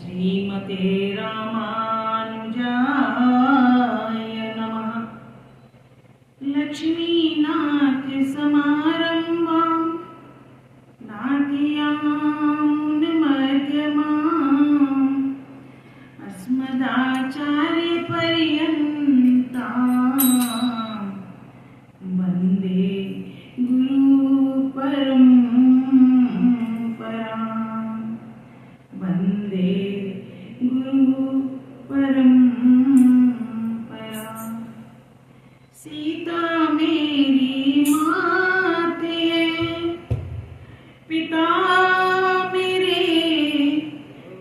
श्रीमते रामानुजाय नमः। लक्ष्मीनाथ समारंभां नाथयामुनमध्यमाम् अस्मदाचार्यपर्यन्तां वन्दे गुरुपरम्परां। वन्दे गुरुपरम्परां। सीता मेरी मात है, पिता मेरे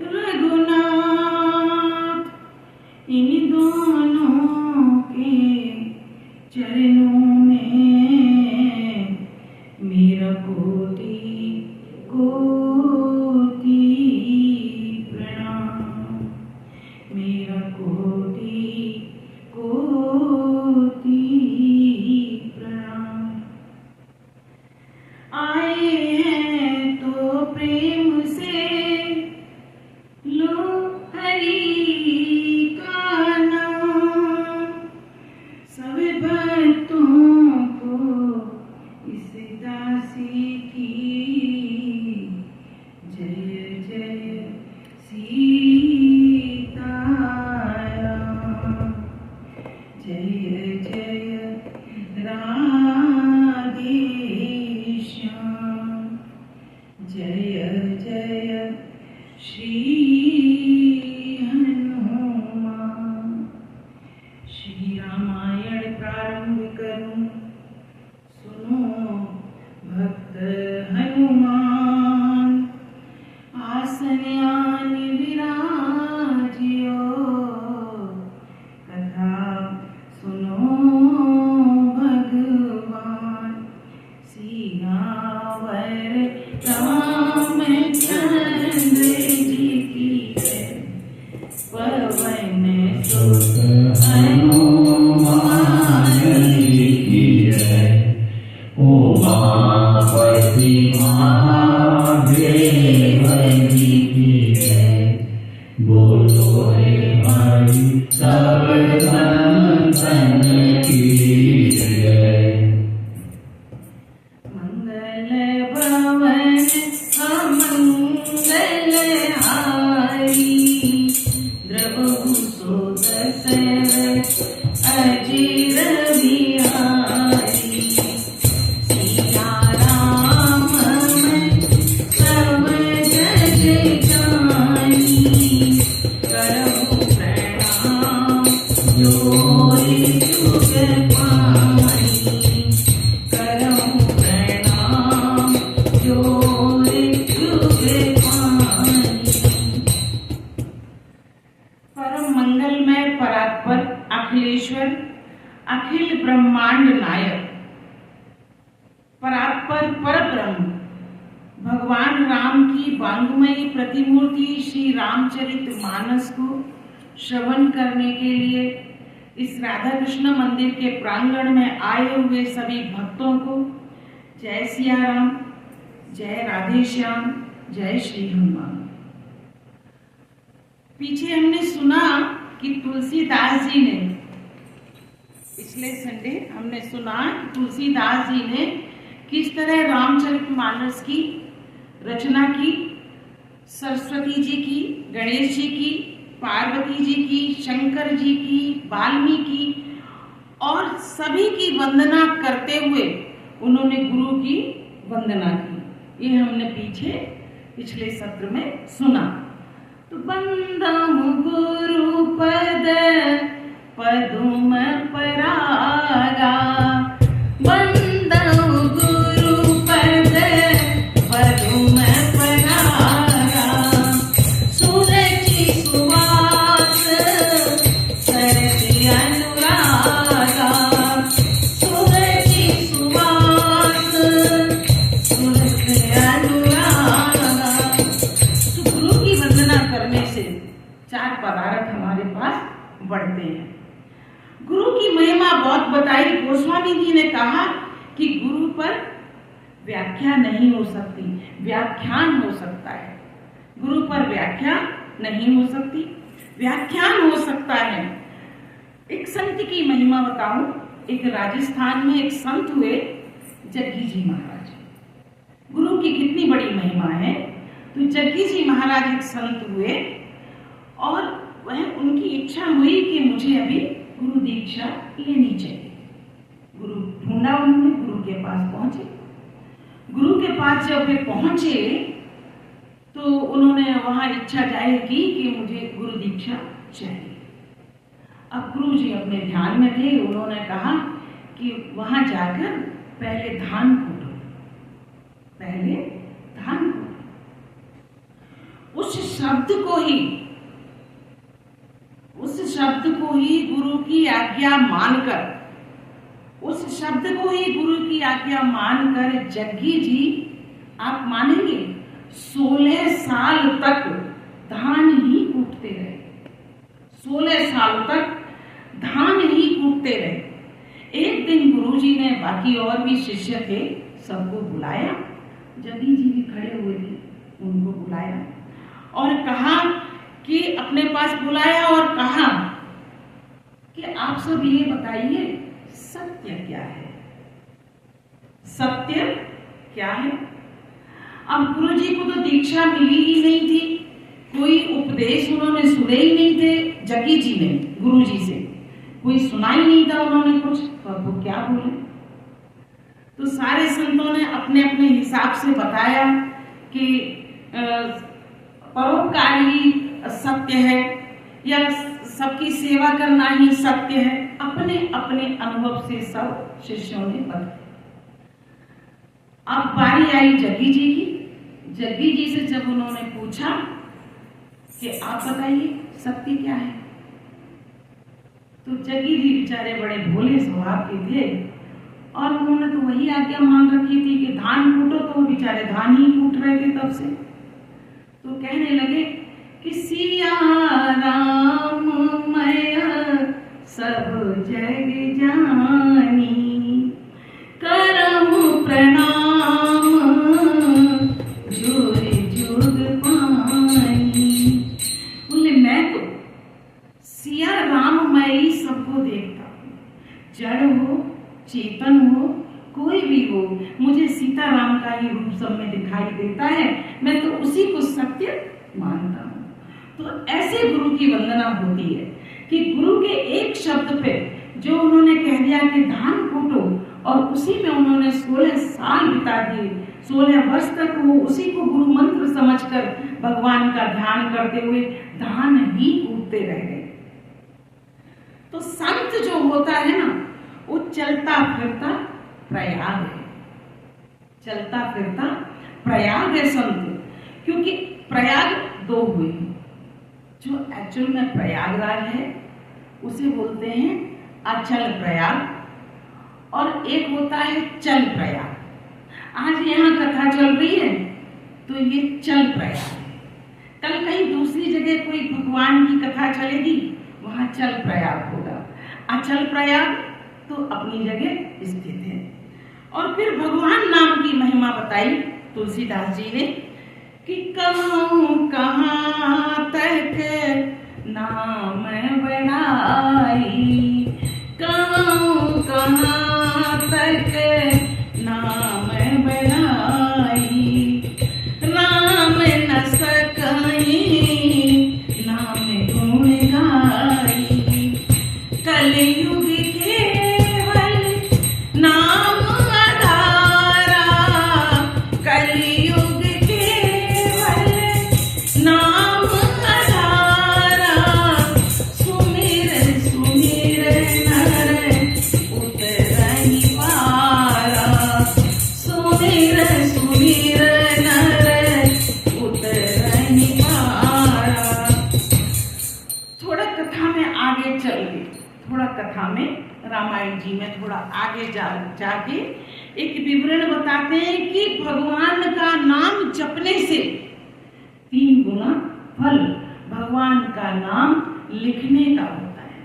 रघुनाथ। इन दोनों के चरणों में मेरा कोटि कोटि प्रणाम। मेरा कोटि कोटि प्रणाम। आए हैं तो प्रेम से लो हरि का नाम। सब भक्तों को इस दासी की जय जय सीताराम। जय जय राधेश्याम। जय जय श्री हनुमान। श्री रामायण प्रारंभ करूं, सुनो भक्त हनुमान। आसन आन विराजियो, कथा सुनो भगवान। सियावर रामचंद्र जी की जय। पवन सुत हनुमान जी की जय। उमापति महादेव जी की जय। बोलो रे भाई सब संतन की जय। मंगल भवन अमंगल हारी, द्रवहु सो दशरथ अजीर बिहारी। सिया राम मैं सब जग जानी, करहु प्रणाम जोरि जुग पानी। करहु प्रणाम जोरि जुग पानी। परम मंगलमय परात्पर अखिलेश्वर अखिल ब्रह्मांड नायक परात्पर परब्रह्म भगवान राम की वांग्मयी प्रतिमूर्ति श्री रामचरित मानस को श्रवण करने के लिए इस राधा कृष्ण मंदिर के प्रांगण में आए हुए सभी भक्तों को जय सिया राम, जय राधे श्याम, जय श्री हनुमान। पीछे हमने सुना कि तुलसीदास जी ने, पिछले संडे हमने सुना कि तुलसीदास जी ने किस तरह रामचरितमानस की रचना की। सरस्वती जी की, गणेश जी की, पार्वती जी की, शंकर जी की, वाल्मीकि और सभी की वंदना करते हुए उन्होंने गुरु की वंदना की। ये हमने पिछले सत्र में सुना। तो वंदहु गुरु पद पदुम परागा। वंदहु गुरु पद पदुम परागा। सुरचि सुवास सरसि अनुरागा। सुरचि सुवास सरसि अनुरागा। तो गुरु की वंदना करने से चार पदार्थ हमारे पास बढ़ते हैं। गुरु की महिमा बहुत बताई। गोस्वामी जी ने कहा कि गुरु पर व्याख्या नहीं हो सकती, व्याख्यान हो सकता है। गुरु पर व्याख्या नहीं हो सकती, व्याख्यान हो सकता है। एक संत की महिमा बताऊं। एक राजस्थान में एक संत हुए, जग्गी जी महाराज। गुरु की कितनी बड़ी महिमा है। तो जग्गी जी महाराज एक संत हुए और वह उनकी इच्छा हुई कि मुझे अभी गुरु दीक्षा लेनी चाहिए। गुरु ढूंढा उन्होंने, गुरु के पास पहुंचे। गुरु के पास जब वे पहुंचे तो उन्होंने वहां इच्छा जाहिर की कि मुझे गुरु दीक्षा चाहिए। अब गुरु जी अपने ध्यान में थे। उन्होंने कहा कि वहां जाकर पहले धान कूटो, पहले धान कूटो। उस शब्द को ही गुरु की आज्ञा मानकर, उस शब्द को ही गुरु की आज्ञा मानकर जग्गी जी, आप मानेंगे, 16 साल तक धान ही कूटते रहे। 16 साल तक धान ही कूटते रहे। एक दिन गुरुजी ने, बाकी और भी शिष्य थे, सबको बुलाया। जग्गी जी भी खड़े हुए थे, उनको बुलाया और कहा कि अपने पास बुलाया और कहा कि आप सब ये बताइए सत्य क्या है, सत्य क्या है। अब गुरुजी को तो दीक्षा मिली ही नहीं थी, कोई उपदेश उन्होंने सुने ही नहीं थे। जग्गी जी ने गुरुजी से कोई सुना ही नहीं था उन्होंने कुछ, तो अब वो क्या बोले। तो सारे संतों ने अपने अपने हिसाब से बताया कि परोपकार ही सत्य है या सबकी सेवा करना ही सत्य है। अपने अपने अनुभव से सब शिष्यों ने बताया। अब बारी आई जग्गी जी की। जग्गी जी से जब उन्होंने पूछा कि आप बताइए सत्य क्या है, तो जग्गी जी बेचारे बड़े भोले स्वभाव के थे और उन्होंने तो वही आज्ञा मान रखी थी कि धान कूटो, तो वो बेचारे धान ही कूट रहे थे तब से। तो कहने लगे कि सिया राम मैं सब जग जानी, करहु प्रणाम जुग जुग पानी। बोले मैं तो सिया राममयी सबको देखता हूँ, जड़ हो चेतन हो कोई भी हो, मुझे सीताराम का ही रूप सब में दिखाई देता है, मैं तो उसी को सत्य मानता हूँ। तो ऐसे गुरु की वंदना होती है कि गुरु के एक शब्द पे जो उन्होंने कह दिया कि धान कूटो, और उसी में उन्होंने 16 साल बिता दिए। 16 वर्ष तक वो उसी को गुरु मंत्र समझकर भगवान का ध्यान करते हुए धान ही कूटते रह गए। तो संत जो होता है ना, वो चलता फिरता प्रयाग है, चलता फिरता प्रयाग है संत। क्योंकि प्रयाग दो हुए, जो एक्चुअल में प्रयागराज है उसे बोलते हैं अचल प्रयाग, और एक होता है चल प्रयाग। आज यहाँ कथा चल रही है तो ये चल प्रयाग है। कल कहीं दूसरी जगह कोई भगवान की कथा चलेगी, वहां चल प्रयाग होगा। अचल प्रयाग तो अपनी जगह स्थित है। और फिर भगवान नाम की महिमा बताई तुलसीदास जी ने कि कहूँ कहाँ तक नाम बढ़ाई, कहूँ कहाँ तक नाम बढ़ाई, राम न सकई नाम गुण गाई, कलयुग केवल नाम आधारा, कलयुग केवल नाम आधारा, सुमिर सुमिर नर उतरहि पारा, सुमिर सुमिर नर उतरहि पारा। थोड़ा कथा में आगे चल गए, थोड़ा कथा में रामायण जी में थोड़ा आगे जाके एक विवरण बताते हैं कि भगवान का नाम जपने से 3 गुना फल भगवान का नाम लिखने का होता है।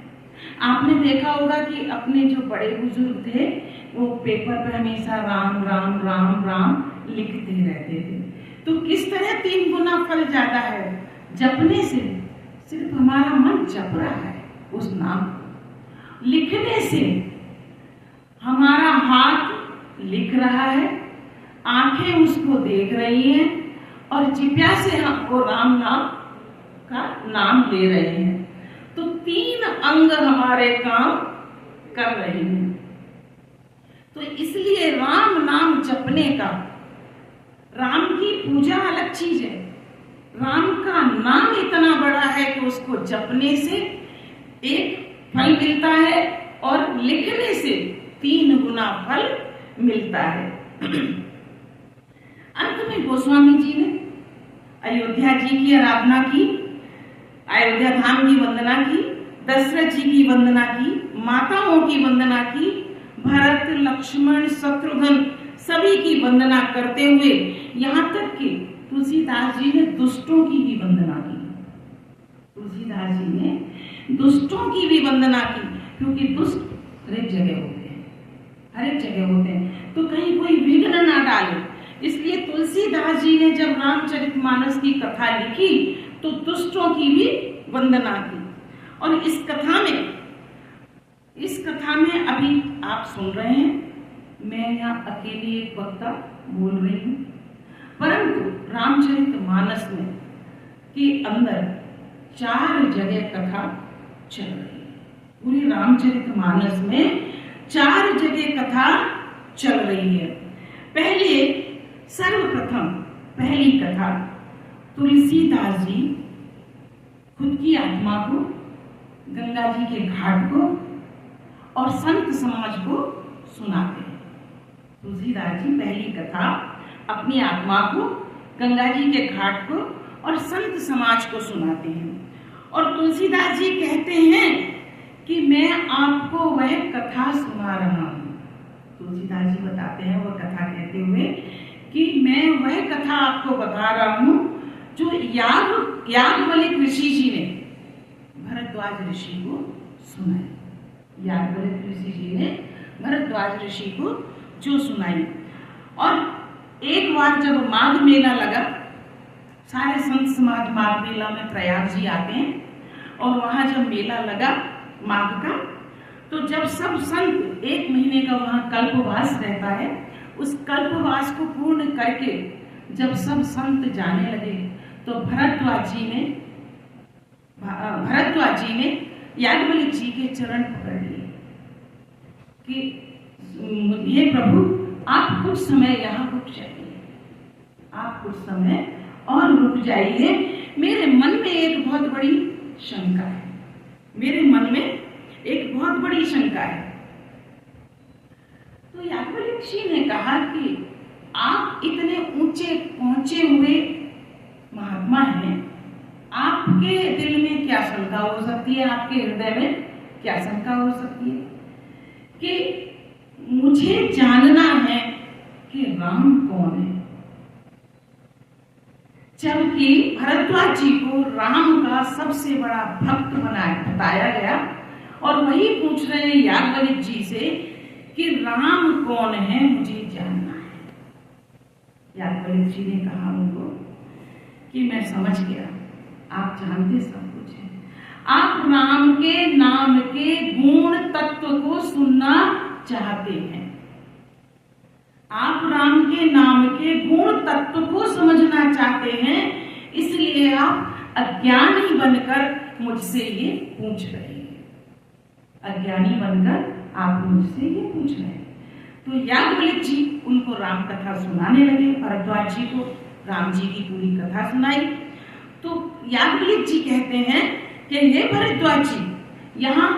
आपने देखा होगा कि अपने जो बड़े बुजुर्ग थे वो पेपर पे हमेशा राम राम राम राम लिखते रहते थे। तो किस तरह 3 गुना फल ज्यादा है जपने से सिर्फ हमारा मन जप रहा है उस नाम को, लिखने से हमारा हाथ लिख रहा है, आंखें उसको देख रही हैं और जिह्वा से हमको राम नाम का नाम ले रहे हैं। तो 3 अंग हमारे काम कर रहे हैं। तो इसलिए राम नाम जपने का, राम की पूजा अलग चीज है, राम का नाम इतना बड़ा है कि उसको जपने से एक फल मिलता है और लिखने से 3 गुना फल मिलता है। अंत में गोस्वामी जी ने अयोध्या जी की आराधना की, अयोध्या धाम की वंदना की, दशरथ जी की वंदना की, माताओं की वंदना की, भरत लक्ष्मण शत्रुघ्न सभी की वंदना करते हुए यहाँ तक कि तुलसीदास जी ने दुष्टों की भी वंदना की। तुलसीदास जी ने दुष्टों की भी वंदना की, क्योंकि दुष्ट हर एक जगह होते हैं, हर एक जगह होते हैं, तो कहीं कोई विघ्न ना डाले। इसलिए तुलसीदास जी ने जब रामचरितमानस की कथा लिखी तो दुष्टों की भी वंदना की। और इस कथा में अभी आप सुन रहे हैं, मैं यहाँ अकेली एक वक्ता बोल रही हूँ, परंतु रामचरितमानस में के अंदर 4 जगह कथा चल रही है। पूरी रामचरितमानस में 4 जगह कथा चल रही है। सर्वप्रथम पहली कथा, तुलसीदास जी खुद की आत्मा को गंगा जी के घाट को और संत समाज को सुनाते हैं। तुलसीदास जी पहली कथा अपनी आत्मा को गंगा जी के घाट को और संत समाज को सुनाते हैं। और तुलसीदास जी कहते हैं कि मैं आपको वह कथा सुना रहा हूँ। तुलसीदास जी बताते हैं वह कथा कहते हुए कि मैं वह कथा आपको बता रहा हूँ जो याज्ञवल्क्य ऋषि जी ने भरद्वाज ऋषि को सुनाई। याज्ञवल्क्य ऋषि जी ने भरद्वाज ऋषि को जो सुनाई। और एक बार जब माघ मेला लगा, सारे संत समाज माघ मेला में प्रयाग जी आते हैं, और वहां जब मेला लगा माघ का, तो जब सब संत 1 महीने का वहां कल्पवास रहता है, उस कल्पवास को पूर्ण करके जब सब संत जाने लगे तो भरद्वाज जी ने याज्ञवल्क्य जी के चरण पकड़ लिए कि हे प्रभु, आप कुछ समय यहाँ रुक जाइए, आप कुछ समय और रुक जाइए, मेरे मन में एक बहुत बड़ी शंका है, मेरे मन में एक बहुत बड़ी शंका है। तो याज्ञवल्क्य जी ने कहा कि आप इतने ऊंचे पहुंचे हुए महात्मा हैं, आपके दिल में क्या शंका हो सकती है, आपके हृदय में क्या शंका हो सकती है कि मुझे जानना है कि राम कौन है। जबकि भरद्वाज जी को राम का सबसे बड़ा भक्त बताया गया, और वही पूछ रहे हैं याज्ञवल्क्य जी से कि राम कौन है, मुझे जानना है। याज्ञवल्क्य जी ने कहा उनको कि मैं समझ गया, आप जानते सब कुछ है, आप राम के नाम के गुण तत्व को सुनना चाहते हैं, आप राम के नाम के गुण तत्व को समझना चाहते हैं, इसलिए आप अज्ञानी बनकर मुझसे ये पूछ रहे हैं, अज्ञानी बनकर आप मुझसे ये पूछ रहे हैं। तो याज्ञवल्क्य जी उनको राम कथा सुनाने लगे, भरद्वाज जी को राम जी की पूरी कथा सुनाई। तो याज्ञवल्क्य जी कहते हैं कि हे भरद्वाज जी, यहाँ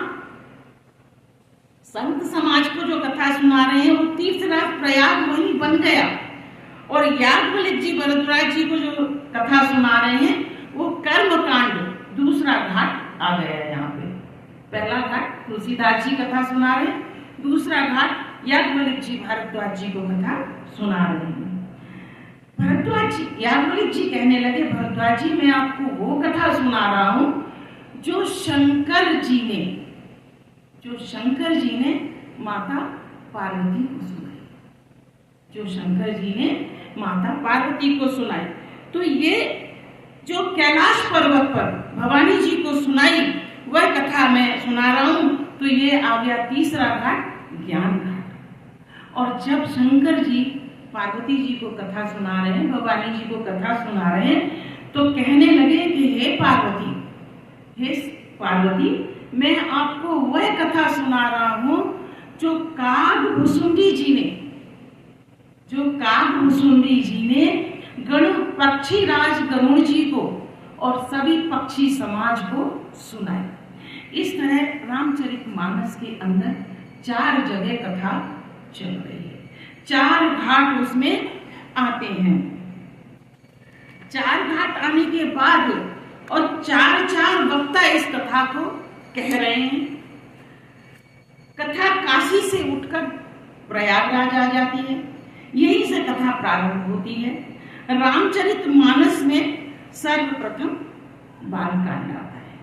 संत समाज को जो कथा सुना रहे हैं वो तीर्थराज प्रयाग वहीं बन गया, और याज्ञवल्क्य जी भरद्वाज जी को जो कथा सुना रहे हैं वो कर्मकांड दूसरा घाट आ गया है। यहाँ पे पहला घाट तुलसीदास जी कथा सुना रहे हैं, दूसरा घाट याज्ञवल्क्य जी भरद्वाज जी को कथा सुना रहे हैं। याज्ञवल्क्य जी कहने लगे, भरद्वाज जी मैं आपको वो कथा सुना रहा हूं जो शंकर जी ने माता पार्वती को सुनाई, जो शंकर जी ने माता पार्वती को सुनाई। तो ये जो कैलाश पर्वत पर भवानी जी को सुनाई वह कथा मैं सुना रहा हूं। तो ये आ गया तीसरा घाट, ज्ञान घाट। और जब शंकर जी पार्वती जी को कथा सुना रहे हैं, भवानी जी को कथा सुना रहे हैं, तो कहने लगे कि हे पार्वती, मैं आपको वह कथा सुना रहा हूं जो कागभुसुंडी जी ने पक्षी राज गरुड़ जी को और सभी पक्षी समाज को सुनाई। इस तरह रामचरितमानस के अंदर 4 जगह कथा चल रही है, 4 घाट उसमें आते हैं। 4 घाट आने के बाद और 4 वक्ता इस कथा को कह रहे हैं। कथा काशी से उठकर प्रयागराज आ जाती है, यहीं से कथा प्रारंभ होती है। रामचरितमानस में सर्वप्रथम बालकांड आता है।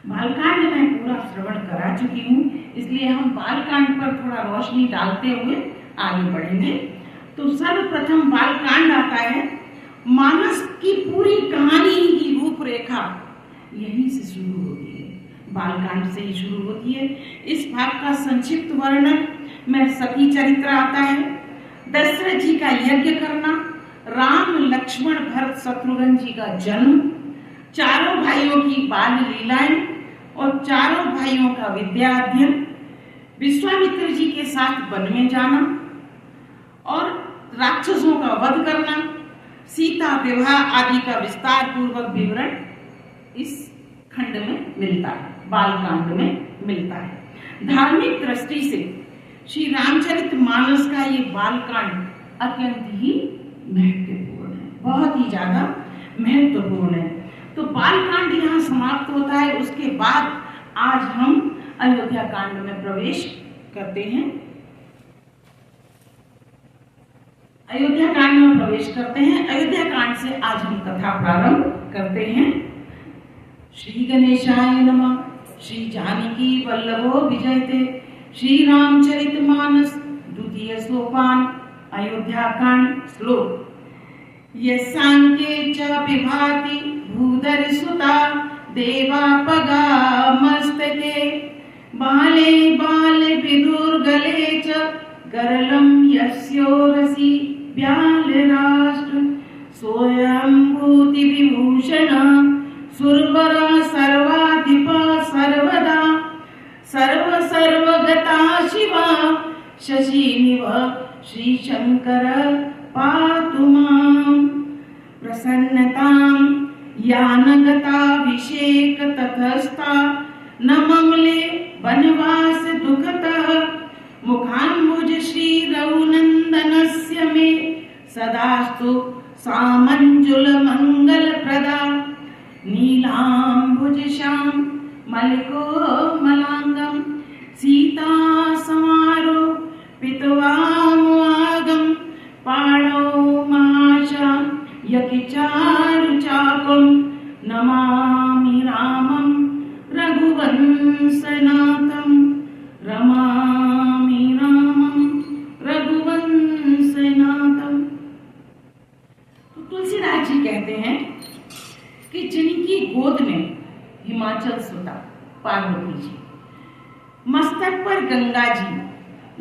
बालकांड मैं पूरा श्रवण करा चुकी हूँ, इसलिए हम बालकांड पर थोड़ा रोशनी डालते हुए आगे बढ़ेंगे। तो सर्वप्रथम बालकांड आता है। मानस की पूरी कहानी की रूपरेखा यहीं से शुरू होती है, बालकांड से ही शुरू होती है। इस भाग का संक्षिप्त वर्णन में सती चरित्र आता है, दशरथ जी का यज्ञ करना, राम लक्ष्मण भरत शत्रुघ्न जी का जन्म, 4 भाइयों की बाल लीलाएं और 4 भाइयों का विद्या अध्ययन, विश्वामित्र जी के साथ वन में जाना और राक्षसों का वध करना, सीता विवाह आदि का विस्तार पूर्वक विवरण इस खंड में मिलता है, बालकांड में मिलता है। धार्मिक दृष्टि से श्री रामचरितमानस का ये बालकांड अत्यंत ही महत्वपूर्ण है, बहुत ही ज्यादा महत्वपूर्ण है। तो बालकांड यहाँ समाप्त होता है। उसके बाद आज हम अयोध्या कांड में प्रवेश करते हैं। अयोध्या कांड में प्रवेश करते हैं। अयोध्या कांड से आज हम कथा प्रारंभ करते हैं। श्री गणेशाय नमः। श्री जानकी वल्लभो विजयते। श्री रामचरितमानस द्वितीय सोपान, अयोध्या कांड। श्लोक। यस्यांके च विभाति भूधर सुता देवापगा मस्तके, बाले बाले विदुर्गले च गरलं यस्योरसि व्याल राष्ट्र, स्वयंभूति विभूषण सुरवरा सर्वाधिपा सर्वदा, सर्वगता शिवा शशिनिव श्री शंकर पातु मां, प्रसन्नतां यानगताभिषेक ततस्ता, न ममले वनवास दुःखतः, मुखाम्बुज श्री रघुनंदनस्य मे सदास्तु सामंजुल मंगल प्रदा, नीलांबुज श्याम मलिकोमलांगम, सीता समारो पितवामुआगम, पाणौ महाशा यकिचारु चापम, नमामि रामं रघुवंशनाथं, रमामि रामं रघुवंशनाथं। तो तुलसीदास जी कहते हैं कि जिनकी गोद में हिमाचल सुता पार्वती जी, मस्तक पर गंगा जी,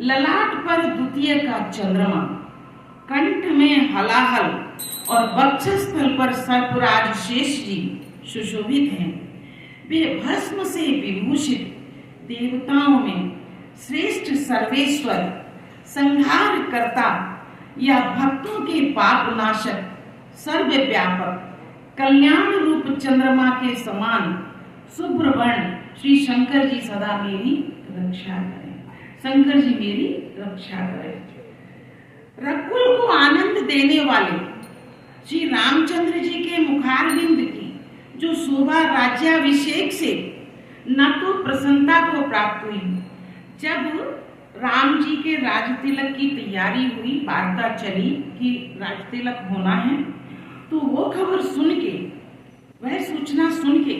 ललाट पर द्वितीय का चंद्रमा, कंठ में हलाहल और वक्षस्थल पर सर्पराज शेष जी सुशोभित हैं। वे भस्म से विभूषित देवताओं में श्रेष्ठ सर्वेश्वर, संहार करता या भक्तों के पाप नाशक, सर्वव्यापक, कल्याण रूप चंद्रमा के समान शुभ्रवर्ण श्री शंकर जी सदा मेरी रक्षा करें। शंकर जी मेरी रक्षा करें। रकुल को आनंद देने वाले श्री रामचंद्र जी के मुखारविंद की जो शोभा राज्याभिषेक से न तो प्रसन्नता को प्राप्त हुई, जब राम जी के राज तिलक की तैयारी हुई, वार्ता चली कि राज तिलक होना है, तो वो खबर सुन के, वह सूचना सुन के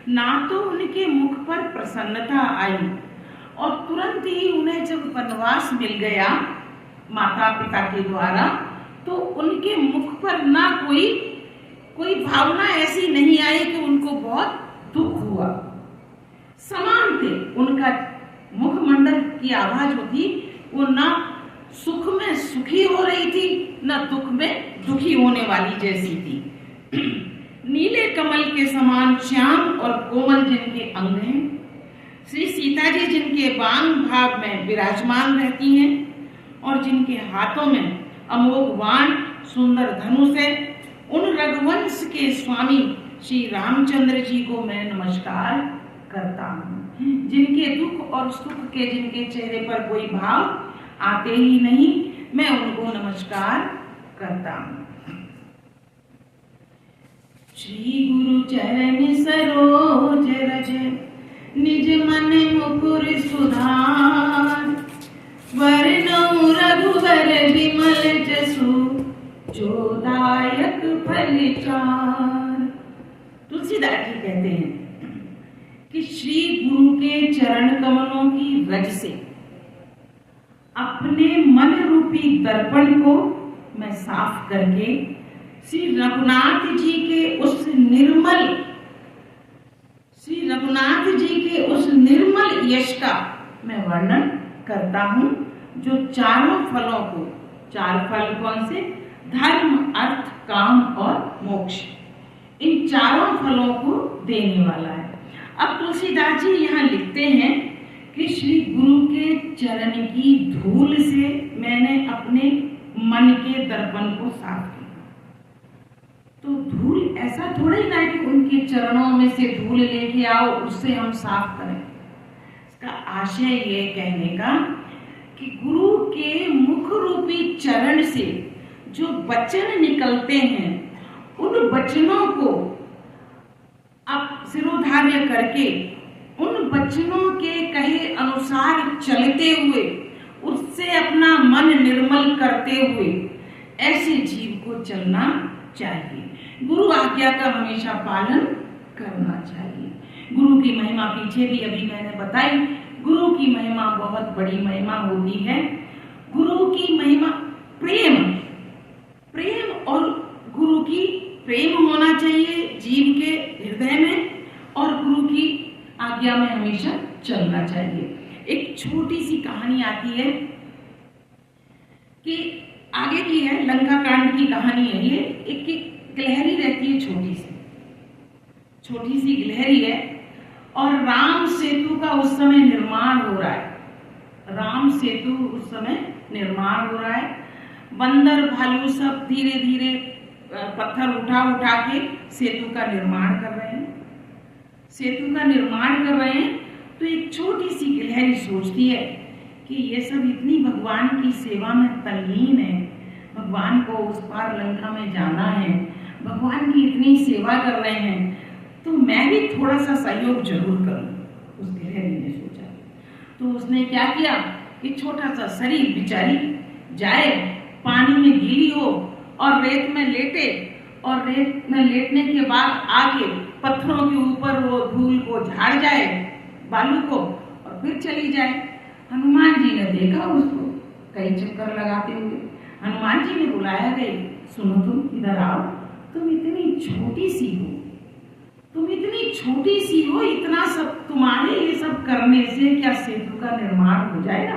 ना तो उनके मुख पर प्रसन्नता आई और तुरंत ही उन्हें जब वनवास मिल गया माता पिता के द्वारा, तो उनके मुख पर ना कोई कोई भावना ऐसी नहीं आई कि उनको बहुत दुख हुआ। समान थे। उनका मुखमंडल की आवाज होती, वो ना सुख में सुखी हो रही थी, ना दुख में दुखी होने वाली जैसी थी। नीले कमल के समान श्याम और कोमल जिनके अंग हैं, श्री सीता जी जिनके बांग भाग में विराजमान रहती हैं और जिनके हाथों में अमोघ बाण सुंदर धनुष है, उन रघुवंश के स्वामी श्री रामचंद्र जी को मैं नमस्कार करता हूँ। जिनके दुख और सुख के जिनके चेहरे पर कोई भाव आते ही नहीं, मैं उनको नमस्कार करता हूँ। श्री गुरु चरण सरोज रज निज मन मुकुर सुधार, वरनौ रघुवर विमल जसु जो दायक फल चार। तुलसीदास जी कहते हैं कि श्री गुरु के चरण कमलों की रज से अपने मन रूपी दर्पण को मैं साफ करके श्री रघुनाथ जी के उस निर्मल यश का मैं वर्णन करता हूँ, जो चारों फलों को, चार फल कौन से? धर्म, अर्थ, काम और मोक्ष, इन चारों फलों को देने वाला है। अब तुलसीदास जी यहाँ लिखते हैं कि श्री गुरु के चरण की धूल से मैंने अपने मन के दर्पण को साफ किया। तो धूल ऐसा थोड़ा ही ना कि उनके चरणों में से धूल लेके आओ उससे हम साफ करें। इसका आशय ये कहने का कि गुरु के मुख रूपी चरण से जो वचन निकलते हैं, उन वचनों को आप सिरोधार्य करके उन वचनों के कहे अनुसार चलते हुए, उससे अपना मन निर्मल करते हुए ऐसे जीव को चलना चाहिए। गुरु आज्ञा का हमेशा पालन करना चाहिए। गुरु की महिमा पीछे भी अभी मैंने बताई। गुरु की महिमा बहुत बड़ी महिमा होती है। गुरु की महिमा प्रेम और गुरु की प्रेम होना चाहिए जीव के हृदय में, और गुरु की आज्ञा में हमेशा चलना चाहिए। एक छोटी सी कहानी आती है कि आगे की है, लंका कांड की कहानी है ये। एक गिलहरी रहती है, छोटी सी गिलहरी है, और राम सेतु का उस समय निर्माण हो रहा है। राम सेतु उस समय निर्माण हो रहा है। बंदर भालू सब धीरे धीरे पत्थर उठा के सेतु का निर्माण कर रहे हैं। तो एक छोटी सी गिलहरी सोचती है कि ये सब इतनी भगवान की सेवा में तल्लीन है, भगवान को उस पार लंका में जाना है, भगवान की इतनी सेवा कर रहे हैं, तो मैं भी थोड़ा सा सहयोग जरूर करूं। उस गिलहरी ने सोचा। तो उसने क्या किया कि छोटा सा शरीर बेचारी जाए, पानी में गीली हो और रेत में लेटे, और रेत में लेटने के बाद आके पत्थरों के ऊपर वो धूल को झाड़ जाए, बालू को, और फिर चली जाए। हनुमान जी ने देखा उसको कई चक्कर लगाते हुए। हनुमान जी ने बुलाया, गई सुनो, तुम इधर आओ, तुम इतनी छोटी सी हो, इतना सब तुम्हारे ये सब करने से क्या सेतु का निर्माण हो जाएगा?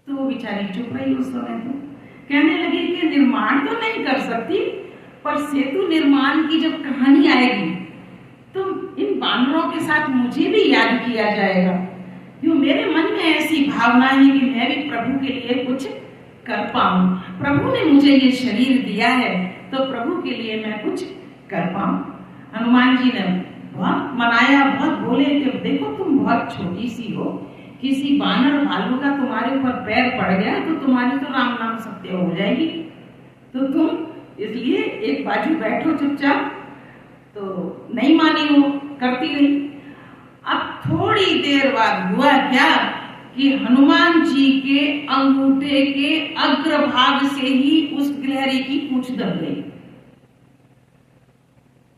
तो वो बेचारी चुप रही। उस समय तो कहने लगी कि निर्माण तो नहीं कर सकती, पर सेतु निर्माण की जब कहानी आएगी तो इन बानरों के साथ मुझे भी याद किया जाएगा। क्यों मेरे मन में ऐसी भावना है कि मैं भी प्रभु के लिए कुछ कर पाऊं। प्रभु ने मुझे ये शरीर दिया है, तो प्रभु के लिए मैं कुछ कर पाऊं। हनुमान जी ने बहुत मनाया, बहुत बोले कि देखो तुम बहुत छोटी सी हो, किसी बानर भालू का तुम्हारे ऊपर पैर पड़ गया तो तुम्हारी तो राम नाम सत्य हो जाएगी, तो तुम इसलिए एक बाजू बैठो चुपचाप। तो नहीं मानी, वो करती रही। अब थोड़ी देर बाद हुआ क्या कि हनुमान जी के अंगूठे के अग्रभाग से ही उस गिलहरी की पूंछ दब गई।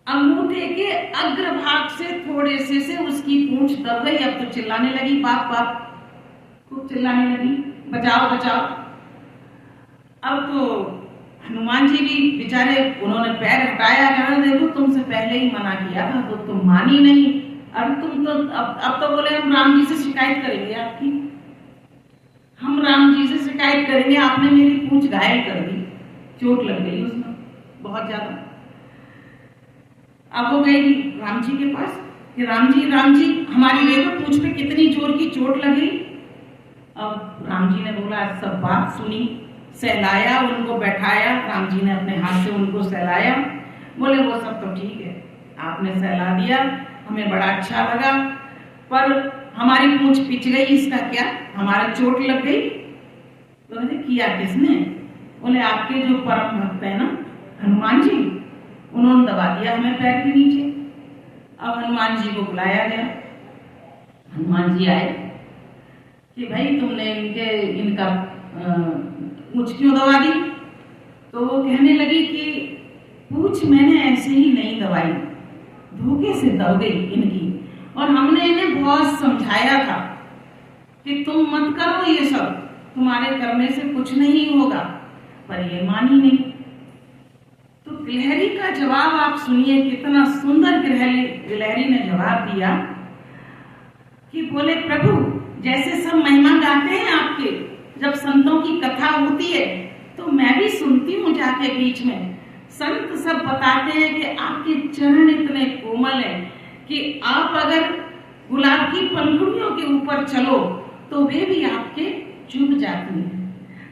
अंगूठे के अग्रभाग से थोड़े से उसकी पूंछ दब गई। अब तो चिल्लाने लगी, बाप बाप, खूब चिल्लाने लगी, बचाओ बचाओ। अब तो हनुमान जी भी बेचारे, उन्होंने पैर हटाया, कहा देखो तुमसे पहले ही मना किया था तो तुम मानी नहीं, अब तुम तो अब तो बोले हम राम जी से शिकायत करेंगे आपकी, हम राम जी से शिकायत करेंगे, आपने मेरी पूंछ घायल कर दी, चोट लग गई उसमें बहुत ज्यादा। अब वो गई राम जी के पास कि राम जी हमारी देखो पूंछ पे कितनी जोर की चोट लगी। अब राम जी ने बोला सब बात सुनी, सहलाया, उनको बैठाया, राम जी ने अपने हाथ से उनको सहलाया, बोले वो सब तो ठीक है, आपने सहला दिया, हमें बड़ा अच्छा लगा, पर हमारी पूंछ पिच गई, इसका क्या, हमारा चोट लग गई। तो किया किसने? बोले आपके जो परम भक्त है ना हनुमान जी, उन्होंने दबा दिया हमें पैर के नीचे। अब हनुमान जी को बुलाया गया, हनुमान जी आए कि भाई तुमने इनका पूंछ क्यों दबा दी? तो वो कहने लगी कि पूंछ मैंने ऐसे ही नहीं दबाई, धोखे से दब गई इनकी, और हमने इन्हें बहुत समझाया था कि तुम मत करो ये सब, तुम्हारे करने से कुछ नहीं होगा, पर ये मानी नहीं। तो गिलहरी का जवाब आप सुनिए, कितना सुंदर गिलहरी ने जवाब दिया कि बोले प्रभु, जैसे सब महिमा गाते हैं आपके, जब संतों की कथा होती है तो मैं भी सुनती हूँ जाके बीच में, संत सब बताते हैं कि आपके चरण इतने कोमल हैं कि आप अगर गुलाब की पंखुड़ियों के ऊपर चलो तो वे भी आपके चुभ जाती हैं,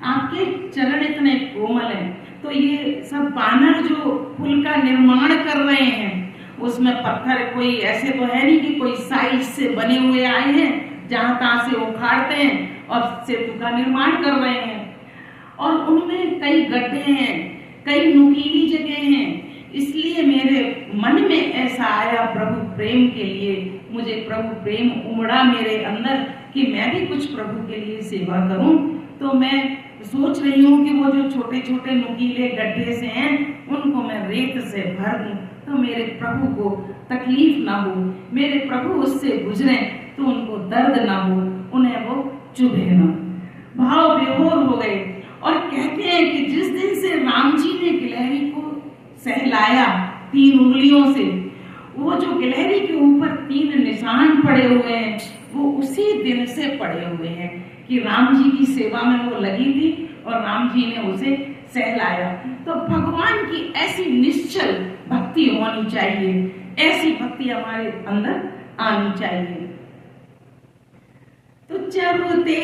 आपके चरण इतने कोमल हैं। तो ये सब बानर जो पुल का निर्माण कर रहे हैं, उसमें पत्थर कोई ऐसे तो है नहीं कि कोई साइज से बने हुए आए हैं, जहां तहां से उखाड़ते हैं और सेतु का निर्माण कर रहे हैं, और उनमें कई गड्ढे हैं, कई नुकीली जगह हैं। इसलिए मेरे मन में ऐसा आया प्रभु प्रेम के लिए, मुझे प्रभु प्रेम उमड़ा मेरे अंदर कि मैं भी कुछ प्रभु के लिए सेवा करूं। तो मैं सोच रही हूँ कि वो जो छोटे छोटे नुकीले गड्ढे से हैं उनको मैं रेत से भर दूं, तो मेरे प्रभु को तकलीफ ना हो, मेरे प्रभु उससे गुजरे तो उनको दर्द ना हो, उन्हें वो चुभे ना। भाव विभोर हो गए, और कहते हैं कि जिस दिन से राम जी ने गिलहरी को सहलाया 3 उंगलियों से, वो जो गिलहरी के ऊपर 3 निशान पड़े हुए हैं, वो उसी दिन से पड़े हुए हैं कि राम जी की सेवा में वो लगी थी और राम जी ने उसे सहलाया। तो भगवान की ऐसी निश्चल भक्ति होनी चाहिए, ऐसी भक्ति हमारे अंदर आनी चाहिए। तो जब ते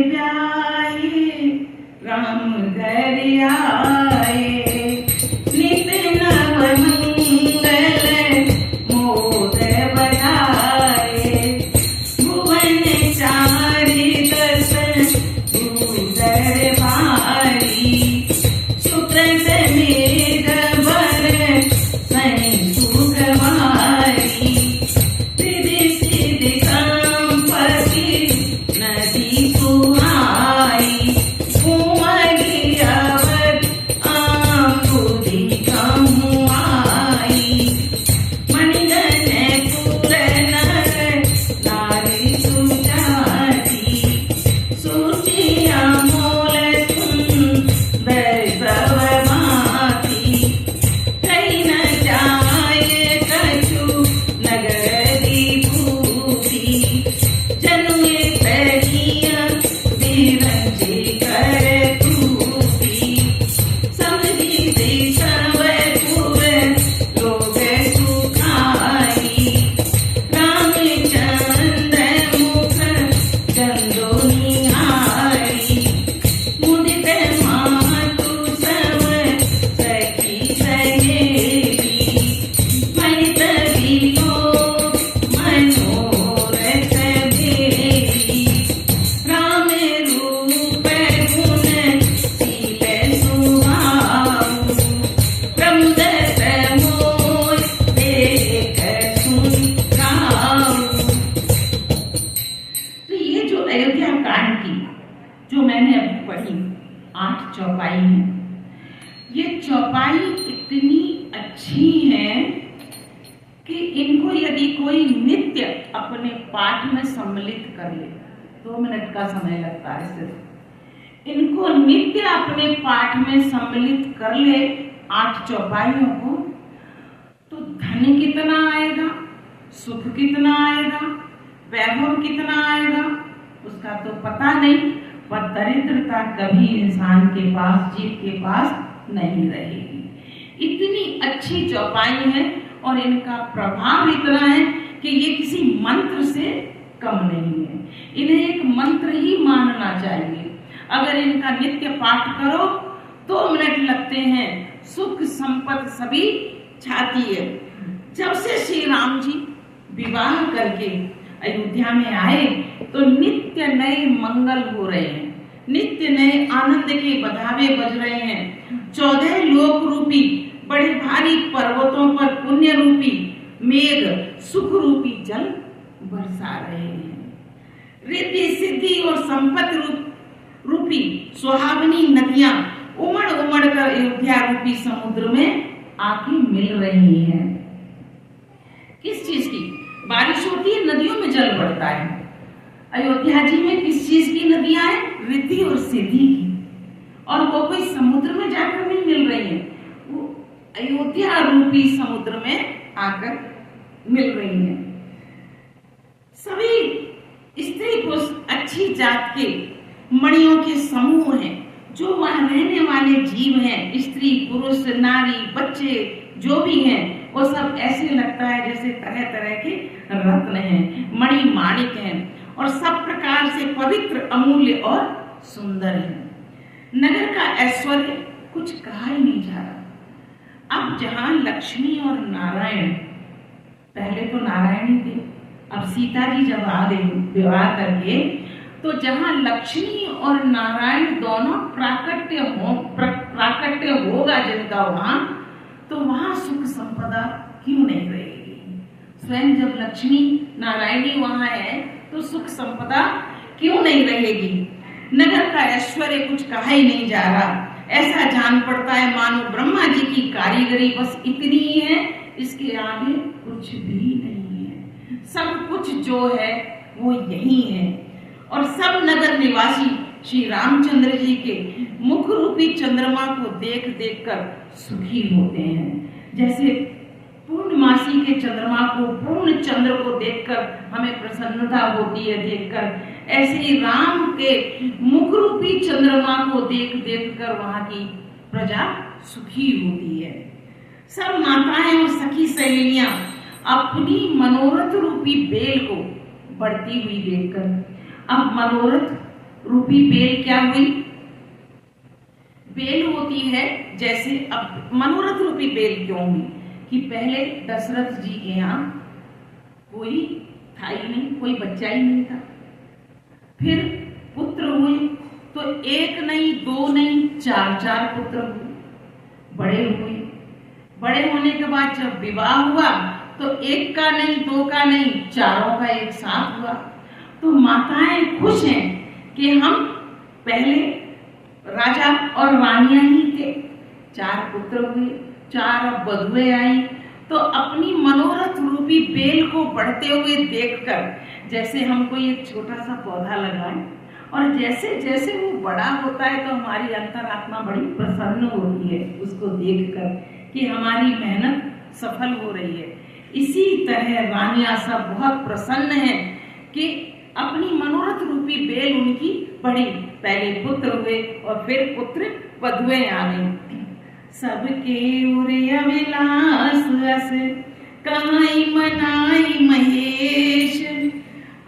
प्यारे राम घर आए, नित नव मंगल मोद बधाए, भुवन चारि दस भूधर भारी, सुकृत मेघ बर सैं सुख भारी, रिधि सिधि संपत्ति नदी सुहाई, उमगी अवध आंबुधि कमुआई, मणिगण पुर नर नारी सुजाति, सूची अमोल सुंदर सब भांति, कहीं न जाए कछु नगरी भूति, जनुए तरिया विरंजे कर तूती, समझी दी सर्वपुर लोग सुखाई, रामचंद्र मुख चंदो निहारी, मुदित मातु सब सखी सहेली, महित विलोक मनोरथ भेली, राम रूप गुण शील सुहाऊ, प्रमुदत मोर देख सुन गाऊ। तो ये जो अयोध्या कांड की जो मैंने अभी पढ़ी 8 चौपाई है, ये चौपाई इतनी अच्छी है कि इनको यदि कोई नित्य अपने पाठ में सम्मिलित कर ले, 2 मिनट का समय लगता है सिर्फ, इनको नित्य अपने पाठ में सम्मिलित कर ले 8 चौपाइयों को, तो धन कितना आएगा, सुख कितना आएगा, वैभव कितना आएगा उसका तो पता नहीं, पर दरिद्रता कभी इंसान के पास, जीव के पास नहीं रहेगी। इतनी अच्छी चौपाई है और इनका प्रभाव इतना है कि ये किसी मंत्र से कम नहीं है। इन्हें एक मंत्र ही मानना चाहिए। अगर इनका नित्य पाठ करो 2 मिनट लगते हैं, सुख संपत्ति सभी छाती है। जब से श्री राम जी विवाह करके अयोध्या में आए तो नित्य नए मंगल हो रहे हैं, नित्य नए आनंद के बधावे बज रहे हैं। 14 लोक रूपी बड़े भारी पर्वतों पर पुण्य रूपी मेघ सुख रूपी जल बरसा रहे हैं। रिद्धि सिद्धि और संपत्ति रूपी सुहावनी नदियां उमड़ उमड़ कर अयोध्या रूपी समुद्र में आके मिल रही हैं। किस चीज की बारिश होती है, नदियों में जल बढ़ता है। अयोध्या जी में किस चीज की नदियां हैं, रिद्धि और सिद्धि की, और वो कोई समुद्र में जाकर नहीं मिल रही है, वो अयोध्या रूपी समुद्र में आकर मिल रही है। सभी स्त्री पुरुष अच्छी जात के मणियों के समूह हैं, जो वहां रहने वाले जीव हैं, स्त्री पुरुष नारी बच्चे जो भी हैं, वो सब ऐसे लगता है जैसे तरह तरह के रत्न हैं, मणि माणिक हैं, और सब प्रकार से पवित्र अमूल्य और सुंदर है। नगर का ऐश्वर्य कुछ कहा ही नहीं जा रहा। अब जहां लक्ष्मी और नारायण, पहले तो नारायण ही थे, अब सीता जी जब आ गई विवाह करके, तो जहां लक्ष्मी और नारायण दोनों प्राकट्य होगा जिनका वहां, तो वहां सुख संपदा क्यों नहीं रहेगी। स्वयं जब लक्ष्मी नारायणी वहां है तो सुख संपदा क्यों नहीं रहेगी। नगर का ऐश्वर्य कुछ कहा ही नहीं जा रहा। ऐसा जान पड़ता है मानो ब्रह्मा जी की कारीगरी बस इतनी ही है, इसके आगे कुछ भी नहीं है। सब कुछ जो है वो यही है। और सब नगर निवासी श्री रामचंद्र जी के मुख रूपी चंद्रमा को देख देख कर सुखी होते हैं। जैसे पूर्णमासी के चंद्रमा को, पूर्ण चंद्र को देखकर हमें प्रसन्नता होती है देखकर, ऐसे ही राम के मुख रूपी चंद्रमा को देख देख कर वहां की प्रजा सुखी होती है। सब माताएं और सखी सहेलियां अपनी मनोरथ रूपी बेल को बढ़ती हुई देखकर, अब मनोरथ रूपी बेल क्या हुई, बेल होती है जैसे, अब मनोरथ रूपी बेल क्यों हुई कि पहले दशरथ जी के यहाँ कोई था ही नहीं, कोई बच्चा ही नहीं था। फिर पुत्र हुए तो 1 नहीं 2 नहीं 4 पुत्र हुए, बड़े हुए। बड़े होने के बाद जब विवाह हुआ तो 1 का नहीं 2 का नहीं 4 का एक साथ हुआ। तो माताएं खुश हैं कि हम पहले राजा और रानियां ही थे, 4 पुत्र हुए, 4 अब बधुएं आई। तो अपनी मनोरथ रूपी बेल को बढ़ते हुए देखकर, जैसे हम कोई एक छोटा सा पौधा लगाएं और जैसे जैसे वो बड़ा होता है तो हमारी अंतरात्मा बड़ी प्रसन्न होती है उसको देखकर कि हमारी मेहनत सफल हो रही है। इसी तरह रानियां सब बहुत प्रसन्न हैं कि अपनी मनोरथ रूपी बेल उनकी बढ़ी, पहले पुत्र हुए और फिर पुत्र वधुएं आ गई। सबके उरे अभिलाष अस कहाई मनाई महेश,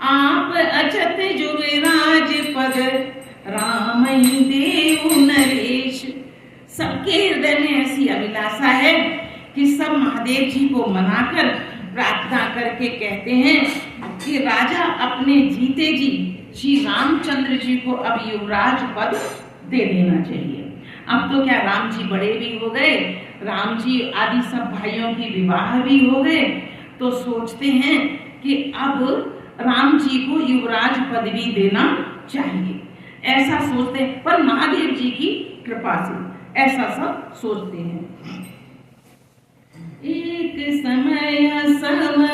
आप अचत जुगराज पद रामई देव नरेश। सबके हृदय में ऐसी अभिलाषा है कि सब महादेव जी को मनाकर प्रार्थना करके कहते हैं कि राजा अपने जीते जी श्री रामचंद्र जी को अब युवराज पद दे देना चाहिए। अब तो क्या राम जी बड़े भी हो गए, राम जी आदि सब भाइयों की विवाह भी हो गए, तो सोचते हैं कि अब राम जी को युवराज पदवी देना चाहिए, ऐसा सोचते हैं। पर महादेव जी की कृपा से ऐसा सब सोचते हैं। एक समय सम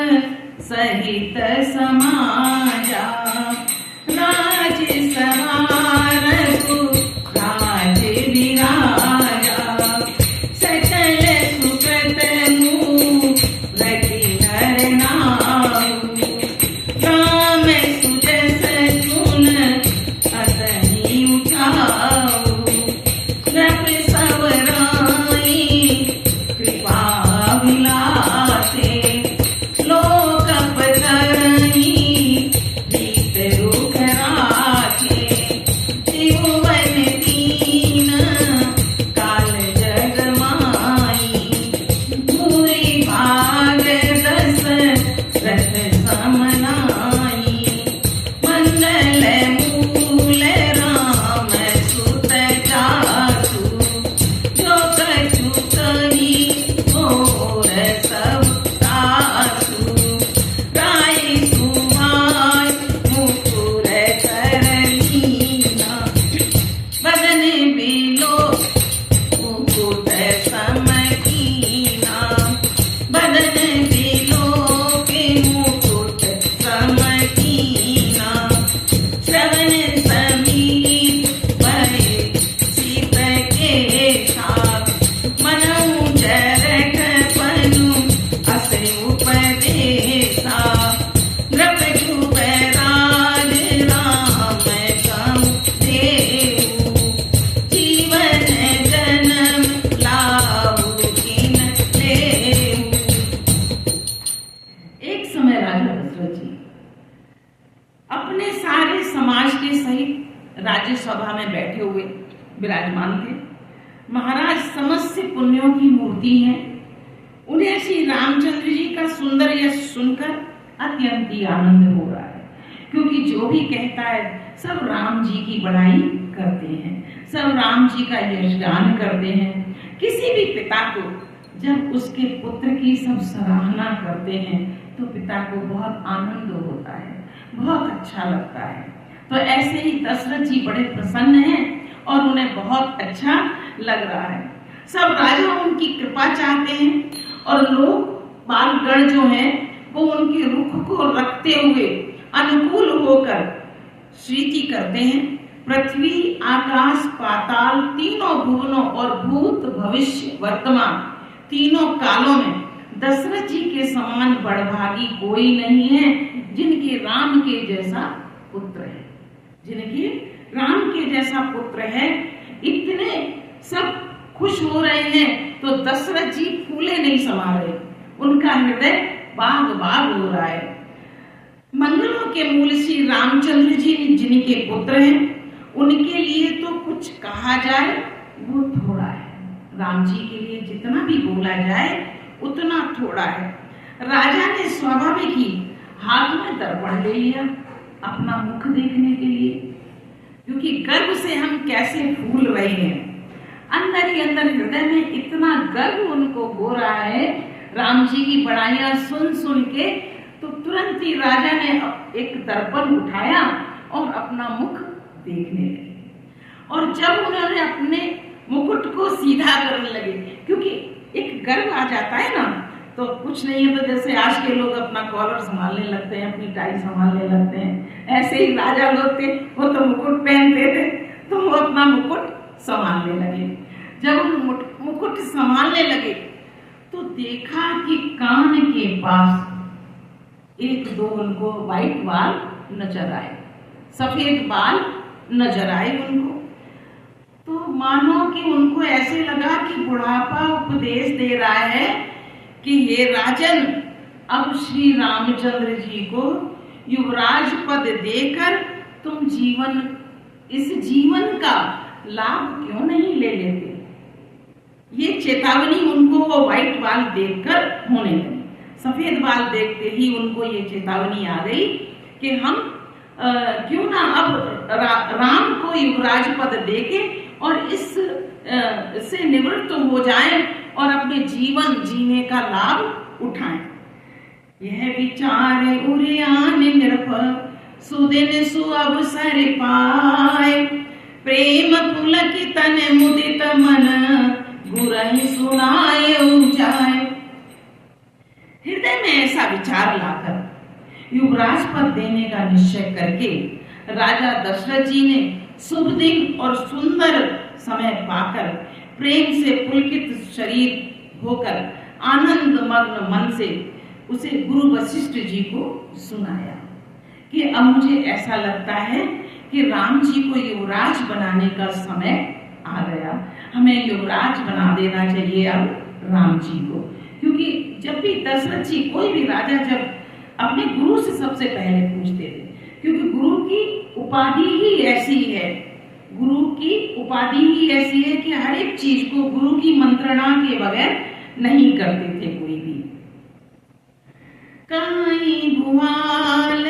सहित समाजा, राज सवारतु राज्यसभा में बैठे हुए विराजमान थे। महाराज समस्त पुण्यों की मूर्ति हैं। उन्हें श्री रामचंद्र जी का सुंदर यश सुनकर अत्यंत ही आनंद हो रहा है, क्योंकि जो भी कहता है सब राम जी की बड़ाई करते हैं, सब राम जी का यशगान करते हैं। किसी भी पिता को जब उसके पुत्र की सब सराहना करते हैं तो पिता को बहुत आनंद होता है, बहुत अच्छा लगता है। तो ऐसे ही दशरथ जी बड़े प्रसन्न हैं और उन्हें बहुत अच्छा लग रहा है। सब राजा उनकी कृपा चाहते हैं और लोग बालगण जो हैं वो उनके रुख को रखते हुए अनुकूल होकर स्तुति करते हैं। पृथ्वी, आकाश, पाताल, तीनों भुवनों और भूत, भविष्य, वर्तमान तीनों कालों में दशरथ जी के समान बड़भागी कोई नहीं है जिनके राम के जैसा पुत्र है, जिनके राम के जैसा पुत्र है। इतने सब खुश हो रहे हैं तो दशरथ जी फूले नहीं समा रहे, उनका हृदय बाग बाग हो रहा है। मंगलों के मूल श्री रामचंद्र जी जिनके पुत्र हैं, उनके लिए तो कुछ कहा जाए वो थोड़ा है। राम जी के लिए जितना भी बोला जाए उतना थोड़ा है। राजा ने स्वाभाविक ही हाथ में दर्पण ले लिया अपना मुख देखने के लिए, क्योंकि गर्व से हम कैसे फूल रहे हैं। अंदर ही अंदर हृदय में इतना गर्व उनको हो रहा है राम जी की बड़ाइयां सुन सुन के। तो तुरंत ही राजा ने एक दर्पण उठाया और अपना मुख देखने लगे। और जब उन्होंने अपने मुकुट को सीधा करने लगे, क्योंकि एक गर्व आ जाता है ना, तो कुछ नहीं है तो जैसे आज के लोग अपना कॉलर संभालने लगते हैं, अपनी टाई संभालने लगते हैं, ऐसे ही राजा लोग थे, वो तो मुकुट पहनते थे तो वो अपना मुकुट संभालने लगे। जब वो मुकुट संभालने लगे तो देखा कि कान के पास एक दो उनको व्हाइट बाल नजर आए, सफेद बाल नजर आए उनको। तो मानो कि उनको ऐसे लगा कि बुढ़ापा उपदेश दे रहा है कि हे राजन, अब श्री रामचंद्र जी को युवराज पद देकर तुम इस जीवन का लाभ क्यों नहीं ले लेते। ये चेतावनी उनको वो व्हाइट बाल देखकर होने लगी। सफेद बाल देखते ही उनको ये चेतावनी आ गई कि हम क्यों ना अब राम को युवराज पद देके और इससे निवृत्त हो जाएं और अपने जीवन जीने का लाभ उठाएं। यह विचार उरियान नृप सुदिन सुअवसर पाए, प्रेम पुलकित तन मुदित मन गुरहि सुनाए जाए। हृदय में ऐसा विचार लाकर युवराज पद देने का निश्चय करके राजा दशरथ जी ने शुभ दिन और सुंदर समय पाकर प्रेम से पुलकित शरीर होकर आनंद मग्न मन से उसे गुरु वशिष्ठ जी को सुनाया कि अब मुझे ऐसा लगता है कि राम जी को युवराज बनाने का समय आ गया, हमें युवराज बना देना चाहिए अब राम जी को। क्योंकि जब भी दशरथ जी कोई भी राजा जब अपने गुरु से सबसे पहले पूछते थे, क्योंकि गुरु की उपाधि ही ऐसी है, गुरु की उपाधि ही ऐसी है कि हर एक चीज को गुरु की मंत्रणा के बगैर नहीं करते थे कोई भी। काई भुआल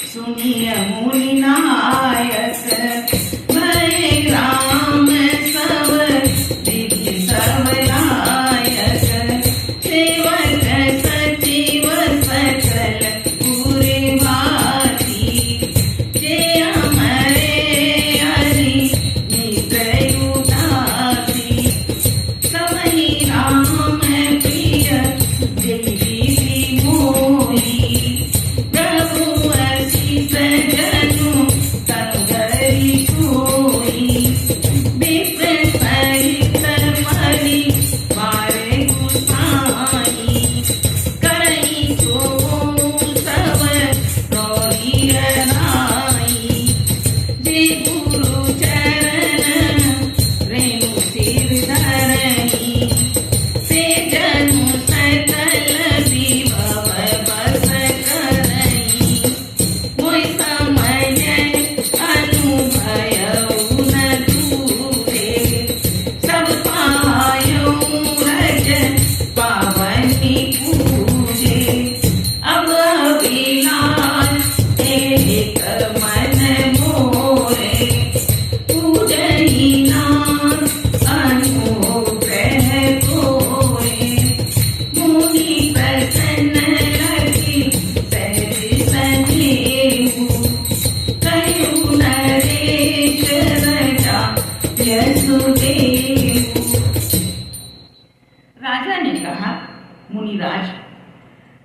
सुनिय मुनि नायक, भय राम सब विधि सब लायक, सेवक सचिव सकल पूरे भाती, जय हमारे हरि मित्र उदासी, सब ही राम प्रिय जय मोही, प्रभु असीस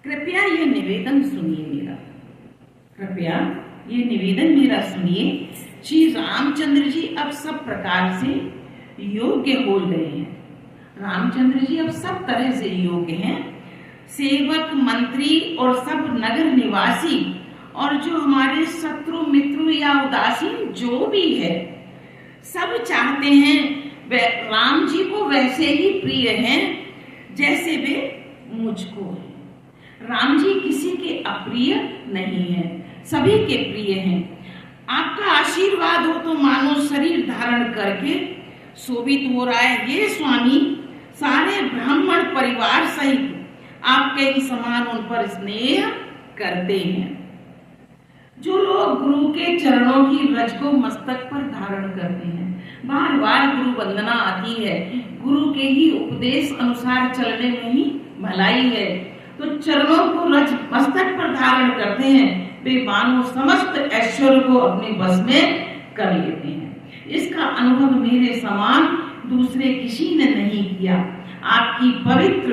कृपया ये निवेदन सुनिए मेरा, कृपया ये निवेदन मेरा सुनिए। श्री रामचंद्र जी अब सब प्रकार से योग्य हो गए हैं। रामचंद्र जी अब सब तरह से योग्य हैं। सेवक, मंत्री और सब नगर निवासी और जो हमारे शत्रु मित्र या उदासीन जो भी है, सब चाहते हैं वे राम जी को वैसे ही प्रिय हैं जैसे वे मुझको हैं। राम जी किसी के अप्रिय नहीं है, सभी के प्रिय हैं। आपका आशीर्वाद हो तो मानो शरीर धारण करके शोभित हो रहा है। ये स्वामी सारे ब्राह्मण परिवार सहित आपके ही समान उन पर स्नेह करते हैं। जो लोग गुरु के चरणों की रज को मस्तक पर धारण करते हैं, बार बार गुरु वंदना आती है, गुरु के ही उपदेश अनुसार चलने में ही भलाई है, तो चरणों को रज मस्तक पर धारण करते हैं, वे मानो समस्त ऐश्वर्य को अपने बस में कर लेते हैं। इसका अनुभव मेरे समान दूसरे किसी ने नहीं किया। आपकी पवित्र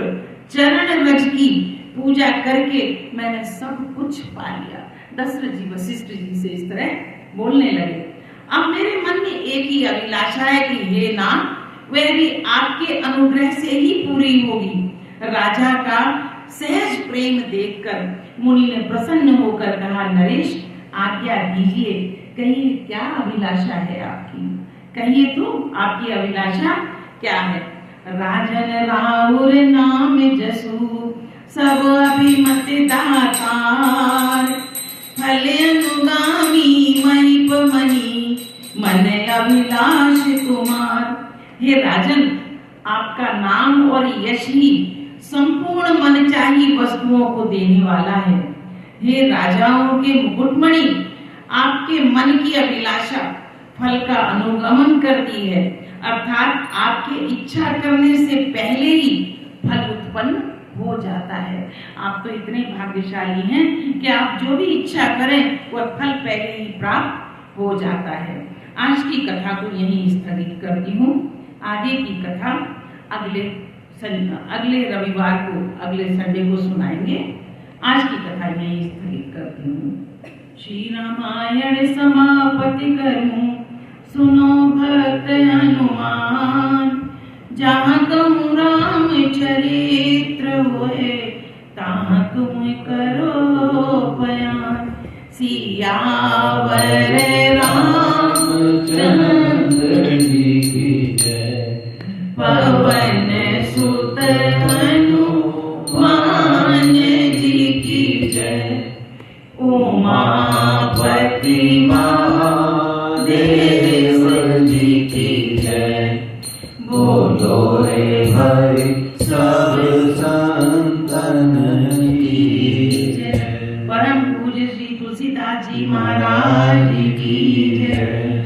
चरण रज की पूजा करके मैंने सब कुछ पा लिया। दशरथ जी वशिष्ठ जी से इस तरह बोलने लगे। अब मेरे मन में एक ही अभिलाषा है कि हे नाथ, वह भी आपके अनुग्रह से ही पूरी होगी। राजा का सहज प्रेम देखकर मुनि ने प्रसन्न होकर कहा, नरेश आज्ञा दीजिए, कहिए क्या अभिलाषा है आपकी, कहिए तो आपकी अभिलाषा क्या है। राजन राउर नाम जसु सब अभिमत दातार, फल अनुगामी महिप मणि मन अभिलाष कुमार। हे राजन, आपका नाम और यश ही संपूर्ण मनचाही वस्तुओं को देने वाला है। हे राजाओं के मुकुटमणि, आपके मन की अभिलाषा फल का अनुगमन करती है, अर्थात आपके इच्छा करने से पहले ही फल उत्पन्न हो जाता है। आप तो इतने भाग्यशाली हैं कि आप जो भी इच्छा करें वह फल पहले ही प्राप्त हो जाता है। आज की कथा को यहीं स्थगित करती हूँ। आगे की कथा अगले रविवार को, अगले संडे को सुनाएंगे। आज की कथा यहीं स्थगित करती हूँ। श्री रामायण समापति करूं, सुनो भक्त हनुमान। जहाँ कहूँ राम चरित्र होए, तहाँ तुम करो बयान। सियावर रामचंद्र जी की जय, पवन सुत हनुमान जी की जय। उमापति महादेव जी की जय। बोलो रे हरि